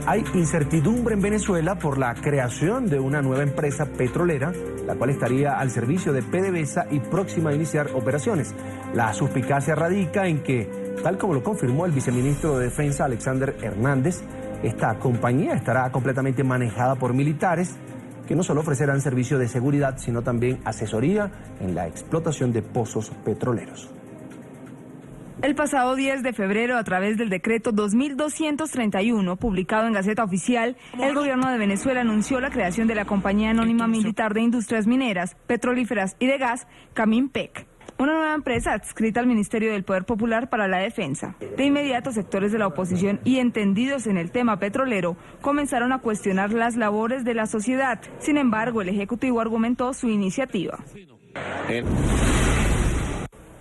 Hay incertidumbre en Venezuela por la creación de una nueva empresa petrolera, la cual estaría al servicio de PDVSA y próxima a iniciar operaciones. La suspicacia radica en que, tal como lo confirmó el viceministro de Defensa Alexander Hernández, esta compañía estará completamente manejada por militares que no solo ofrecerán servicio de seguridad, sino también asesoría en la explotación de pozos petroleros. El pasado 10 de febrero, a través del decreto 2231, publicado en Gaceta Oficial, el gobierno de Venezuela anunció la creación de la Compañía Anónima Militar de Industrias Mineras, Petrolíferas y de Gas, Caminpec, una nueva empresa adscrita al Ministerio del Poder Popular para la Defensa. De inmediato, sectores de la oposición y entendidos en el tema petrolero comenzaron a cuestionar las labores de la sociedad. Sin embargo, el Ejecutivo argumentó su iniciativa.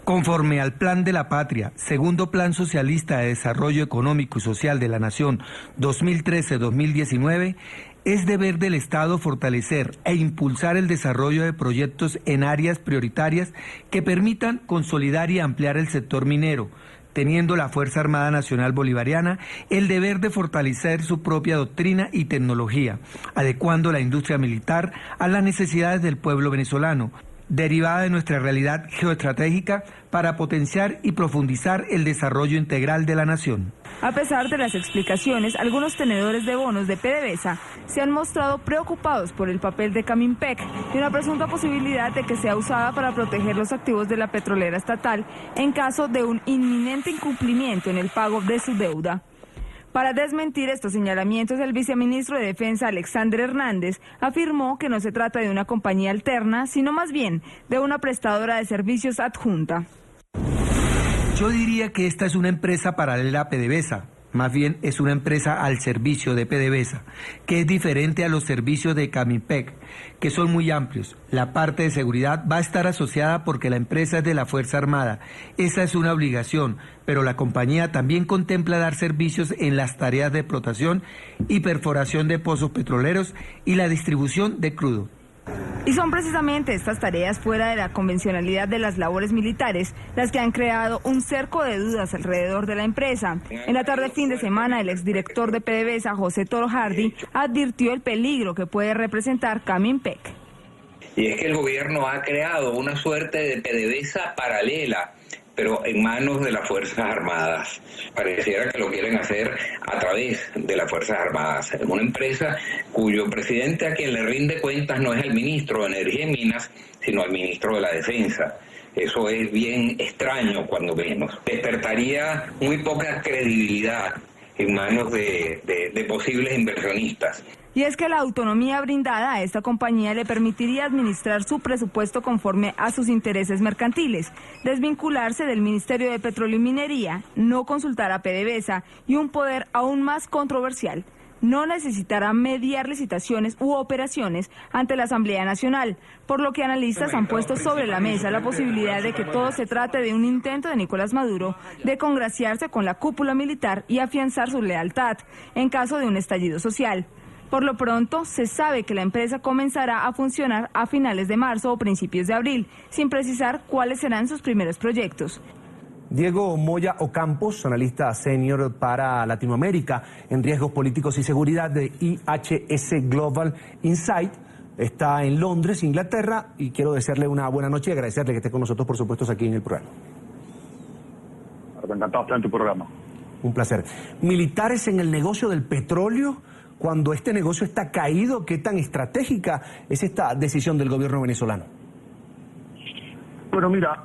Conforme al Plan de la Patria, segundo Plan Socialista de Desarrollo Económico y Social de la Nación 2013-2019, es deber del Estado fortalecer e impulsar el desarrollo de proyectos en áreas prioritarias que permitan consolidar y ampliar el sector minero, teniendo la Fuerza Armada Nacional Bolivariana el deber de fortalecer su propia doctrina y tecnología, adecuando la industria militar a las necesidades del pueblo venezolano, derivada de nuestra realidad geoestratégica, para potenciar y profundizar el desarrollo integral de la nación. A pesar de las explicaciones, algunos tenedores de bonos de PDVSA se han mostrado preocupados por el papel de Caminpec y una presunta posibilidad de que sea usada para proteger los activos de la petrolera estatal en caso de un inminente incumplimiento en el pago de su deuda. Para desmentir estos señalamientos, el viceministro de Defensa, Alexander Hernández, afirmó que no se trata de una compañía alterna, sino más bien de una prestadora de servicios adjunta. Yo diría que esta es una empresa paralela a PDVSA, más bien es una empresa al servicio de PDVSA, que es diferente a los servicios de Caminpec, que son muy amplios. La parte de seguridad va a estar asociada porque la empresa es de la Fuerza Armada. Esa es una obligación, pero la compañía también contempla dar servicios en las tareas de explotación y perforación de pozos petroleros y la distribución de crudo. Y son precisamente estas tareas fuera de la convencionalidad de las labores militares las que han creado un cerco de dudas alrededor de la empresa. En la tarde fin de semana, el exdirector de PDVSA, José Toro Hardy, advirtió el peligro que puede representar Caminpec. Y es que el gobierno ha creado una suerte de PDVSA paralela, pero en manos de las Fuerzas Armadas. Pareciera que lo quieren hacer a través de las Fuerzas Armadas. Es una empresa cuyo presidente, a quien le rinde cuentas, no es el ministro de Energía y Minas, sino el ministro de la Defensa. Eso es bien extraño, cuando menos. Despertaría muy poca credibilidad en manos de posibles inversionistas. Y es que la autonomía brindada a esta compañía le permitiría administrar su presupuesto conforme a sus intereses mercantiles, desvincularse del Ministerio de Petróleo y Minería, no consultar a PDVSA y un poder aún más controversial: no necesitará mediar licitaciones u operaciones ante la Asamblea Nacional, por lo que analistas han puesto sobre la mesa la posibilidad de que todo se trate de un intento de Nicolás Maduro de congraciarse con la cúpula militar y afianzar su lealtad en caso de un estallido social. Por lo pronto, se sabe que la empresa comenzará a funcionar a finales de marzo o principios de abril, sin precisar cuáles serán sus primeros proyectos. Diego Moya Ocampos, analista senior para Latinoamérica en riesgos políticos y seguridad de IHS Global Insight, está en Londres, Inglaterra, y quiero desearle una buena noche y agradecerle que esté con nosotros, por supuesto, aquí en el programa. Encantado de estar en tu programa. Un placer. Militares en el negocio del petróleo, cuando este negocio está caído, ¿qué tan estratégica es esta decisión del gobierno venezolano? Bueno, mira,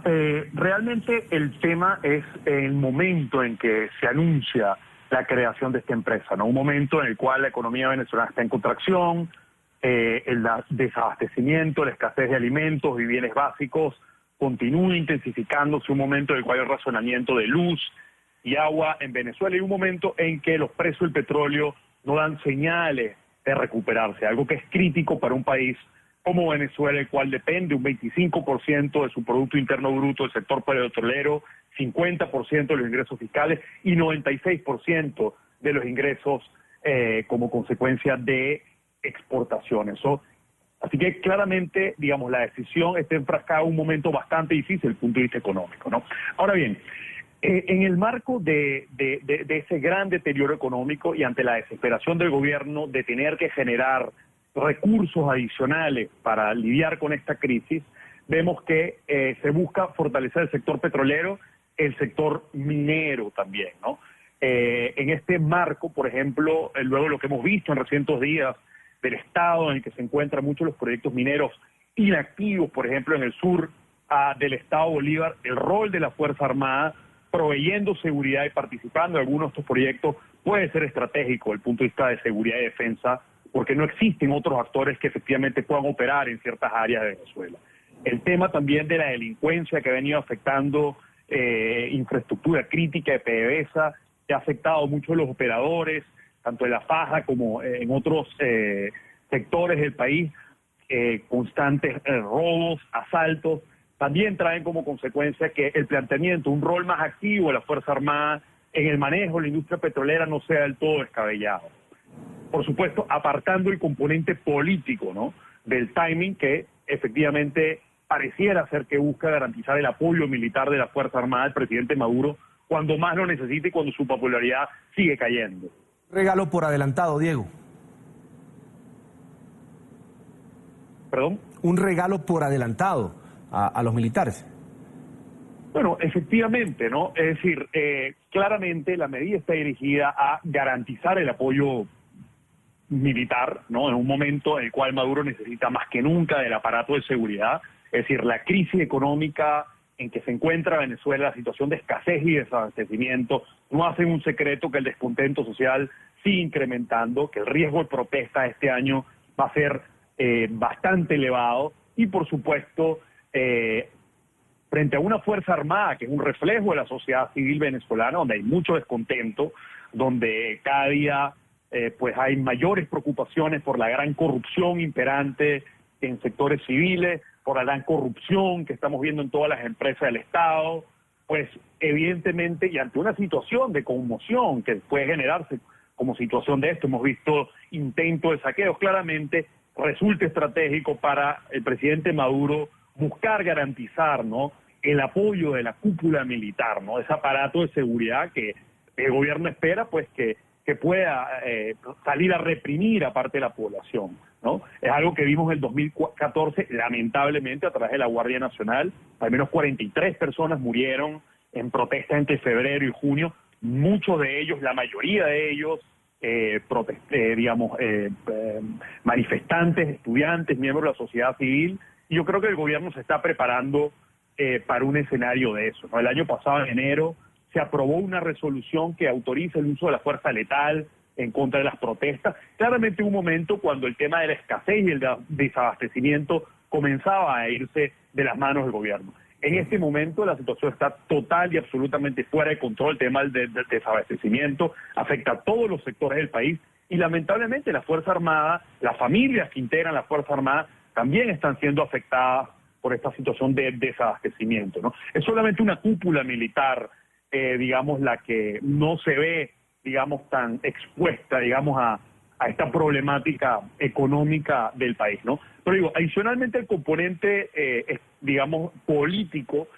realmente el tema es el momento en que se anuncia la creación de esta empresa, ¿no? Un momento en el cual la economía venezolana está en contracción, el desabastecimiento, la escasez de alimentos y bienes básicos continúa intensificándose, un momento en el cual hay razonamiento de luz y agua en Venezuela, y un momento en que los precios del petróleo no dan señales de recuperarse, algo que es crítico para un país como Venezuela, el cual depende un 25% de su Producto Interno Bruto del sector petrolero, 50% de los ingresos fiscales y 96% de los ingresos como consecuencia de exportaciones. Así que claramente, digamos, la decisión está enfrascada en un momento bastante difícil desde el punto de vista económico, ¿no? Ahora bien, En el marco de ese gran deterioro económico y ante la desesperación del gobierno de tener que generar recursos adicionales para lidiar con esta crisis, vemos que se busca fortalecer el sector petrolero, el sector minero también, ¿no? En este marco, por ejemplo, luego lo que hemos visto en recientes días del estado en el que se encuentran muchos los proyectos mineros inactivos, por ejemplo, en el sur del estado Bolívar, el rol de la Fuerza Armada proveyendo seguridad y participando en algunos de estos proyectos puede ser estratégico desde el punto de vista de seguridad y defensa, porque no existen otros actores que efectivamente puedan operar en ciertas áreas de Venezuela. El tema también de la delincuencia que ha venido afectando infraestructura crítica de PDVSA, que ha afectado mucho a los operadores, tanto en La Faja como en otros sectores del país, constantes robos, asaltos, también traen como consecuencia que el planteamiento, un rol más activo de la Fuerza Armada en el manejo de la industria petrolera no sea del todo descabellado. Por supuesto, apartando el componente político, ¿no?, del timing que efectivamente pareciera ser que busca garantizar el apoyo militar de la Fuerza Armada del presidente Maduro cuando más lo necesita y cuando su popularidad sigue cayendo. Regalo por adelantado, Diego. ¿Perdón? Un regalo por adelantado a los militares. Bueno, efectivamente, ¿no? Es decir, claramente la medida está dirigida a garantizar el apoyo militar, ¿no?, en un momento en el cual Maduro necesita más que nunca del aparato de seguridad. Es decir, la crisis económica en que se encuentra Venezuela, la situación de escasez y desabastecimiento, no hacen un secreto que el descontento social sigue incrementando, que el riesgo de protesta este año va a ser bastante elevado y, por supuesto, frente a una Fuerza Armada que es un reflejo de la sociedad civil venezolana, donde hay mucho descontento, donde cada día pues hay mayores preocupaciones por la gran corrupción imperante en sectores civiles, por la gran corrupción que estamos viendo en todas las empresas del Estado, pues evidentemente, y ante una situación de conmoción que puede generarse como situación de esto, hemos visto intentos de saqueos, claramente resulta estratégico para el presidente Maduro buscar garantizar, ¿no?, el apoyo de la cúpula militar, ¿no?, ese aparato de seguridad que el gobierno espera pues que pueda salir a reprimir a parte de la población, ¿no? Es algo que vimos en el 2014, lamentablemente, a través de la Guardia Nacional. Al menos 43 personas murieron en protestas entre febrero y junio, muchos de ellos, la mayoría de ellos, manifestantes, estudiantes, miembros de la sociedad civil, y yo creo que el gobierno se está preparando para un escenario de eso, ¿no? El año pasado, en enero, se aprobó una resolución que autoriza el uso de la fuerza letal en contra de las protestas. Claramente un momento cuando el tema de la escasez y el desabastecimiento comenzaba a irse de las manos del gobierno. En este momento la situación está total y absolutamente fuera de control. El tema del desabastecimiento afecta a todos los sectores del país y lamentablemente la Fuerza Armada, las familias que integran la Fuerza Armada también están siendo afectadas por esta situación de desabastecimiento, ¿no? Es solamente una cúpula militar, digamos, la que no se ve, digamos, tan expuesta, digamos, a esta problemática económica del país, ¿no? Pero digo, adicionalmente el componente, digamos, político,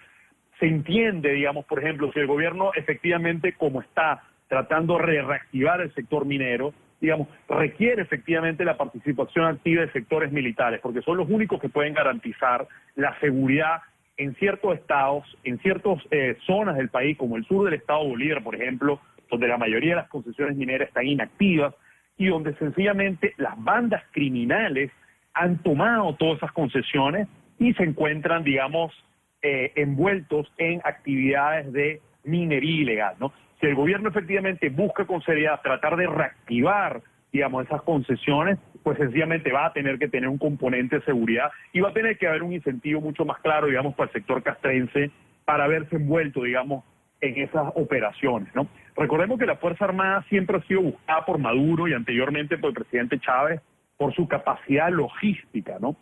se entiende, digamos, por ejemplo, si el gobierno efectivamente, como está tratando de reactivar el sector minero, digamos, requiere efectivamente la participación activa de sectores militares, porque son los únicos que pueden garantizar la seguridad en ciertos estados, en ciertas zonas del país, como el sur del estado Bolívar, por ejemplo, donde la mayoría de las concesiones mineras están inactivas y donde sencillamente las bandas criminales han tomado todas esas concesiones y se encuentran, digamos, envueltos en actividades de minería ilegal, ¿no? Si el gobierno efectivamente busca con seriedad tratar de reactivar, digamos, esas concesiones, pues sencillamente va a tener que tener un componente de seguridad y va a tener que haber un incentivo mucho más claro, digamos, para el sector castrense para verse envuelto, digamos, en esas operaciones, ¿no? Recordemos que la Fuerza Armada siempre ha sido buscada por Maduro y anteriormente por el presidente Chávez por su capacidad logística, ¿no?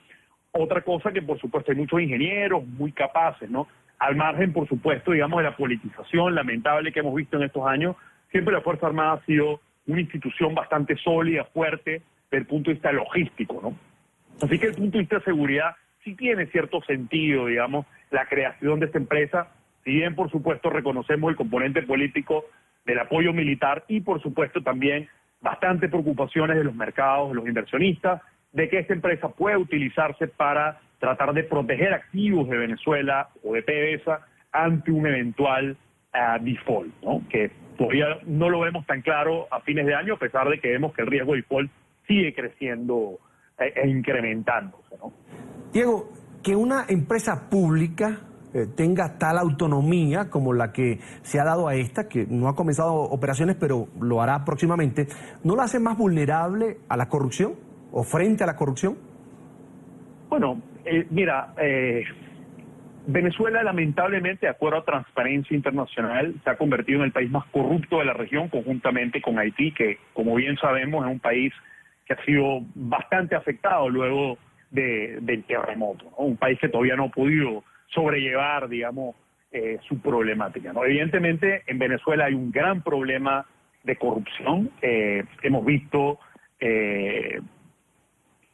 Otra cosa que, por supuesto, hay muchos ingenieros muy capaces, ¿no? Al margen, por supuesto, digamos, de la politización lamentable que hemos visto en estos años, siempre la Fuerza Armada ha sido una institución bastante sólida, fuerte, desde el punto de vista logístico, ¿no? Así que desde el punto de vista de seguridad sí tiene cierto sentido, digamos, la creación de esta empresa, Si bien, por supuesto, reconocemos el componente político del apoyo militar y, por supuesto, también bastantes preocupaciones de los mercados, de los inversionistas, de que esta empresa pueda utilizarse para tratar de proteger activos de Venezuela o de PDVSA ante un eventual default, ¿no? Que todavía no lo vemos tan claro a fines de año, a pesar de que vemos que el riesgo de default sigue creciendo e incrementándose, ¿no? Diego, que una empresa pública tenga tal autonomía como la que se ha dado a esta, que no ha comenzado operaciones, pero lo hará próximamente, ¿no la hace más vulnerable a la corrupción o frente a la corrupción? Bueno, mira, Venezuela lamentablemente, de acuerdo a Transparencia Internacional, se ha convertido en el país más corrupto de la región, conjuntamente con Haití, que como bien sabemos es un país que ha sido bastante afectado luego del terremoto, ¿no? Un país que todavía no ha podido sobrellevar, digamos, su problemática, ¿no? Evidentemente, en Venezuela hay un gran problema de corrupción. Hemos visto,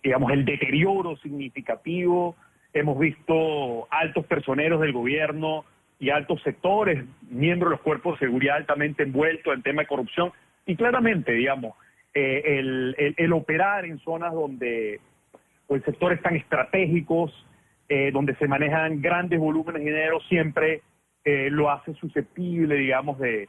digamos, el deterioro significativo. Hemos visto altos personeros del gobierno y altos sectores, miembros de los cuerpos de seguridad altamente envueltos en tema de corrupción. Y claramente, digamos, el operar en zonas donde pues, sectores tan estratégicos, donde se manejan grandes volúmenes de dinero, siempre lo hace susceptible, digamos, de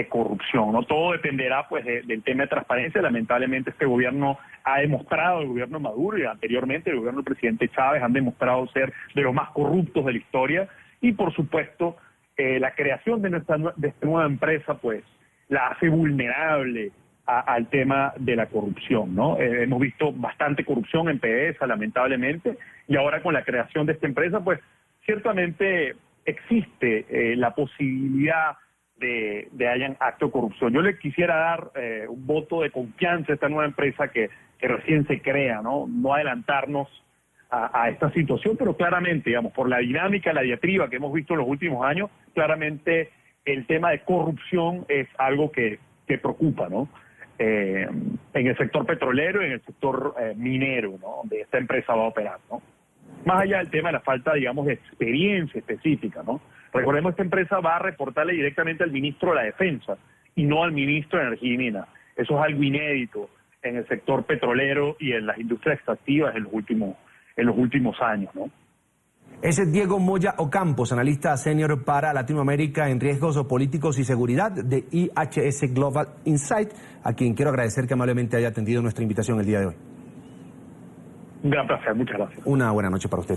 corrupción, ¿no? Todo dependerá, pues, del tema de transparencia. Lamentablemente, este gobierno ha demostrado, el gobierno Maduro y anteriormente el gobierno del presidente Chávez han demostrado ser de los más corruptos de la historia. Y, por supuesto, la creación de esta nueva empresa, pues, la hace vulnerable al tema de la corrupción, ¿no? Hemos visto bastante corrupción en PDVSA, lamentablemente, y ahora con la creación de esta empresa, pues ciertamente existe la posibilidad de hayan acto de corrupción. Yo le quisiera dar un voto de confianza a esta nueva empresa que recién se crea, ¿no? No adelantarnos a esta situación, pero claramente, digamos, por la dinámica, la diatriba que hemos visto en los últimos años, claramente el tema de corrupción es algo que preocupa, ¿no? En el sector petrolero y en el sector minero, ¿no? Donde esta empresa va a operar, ¿no? Más allá del tema de la falta, digamos, de experiencia específica, ¿no? Recordemos, esta empresa va a reportarle directamente al ministro de la Defensa y no al ministro de Energía y Minas. Eso es algo inédito en el sector petrolero y en las industrias extractivas en los últimos años, ¿no? Ese es Diego Moya Ocampos, analista senior para Latinoamérica en riesgos políticos y seguridad de IHS Global Insight, a quien quiero agradecer que amablemente haya atendido nuestra invitación el día de hoy. Un gran placer, muchas gracias. Una buena noche para usted.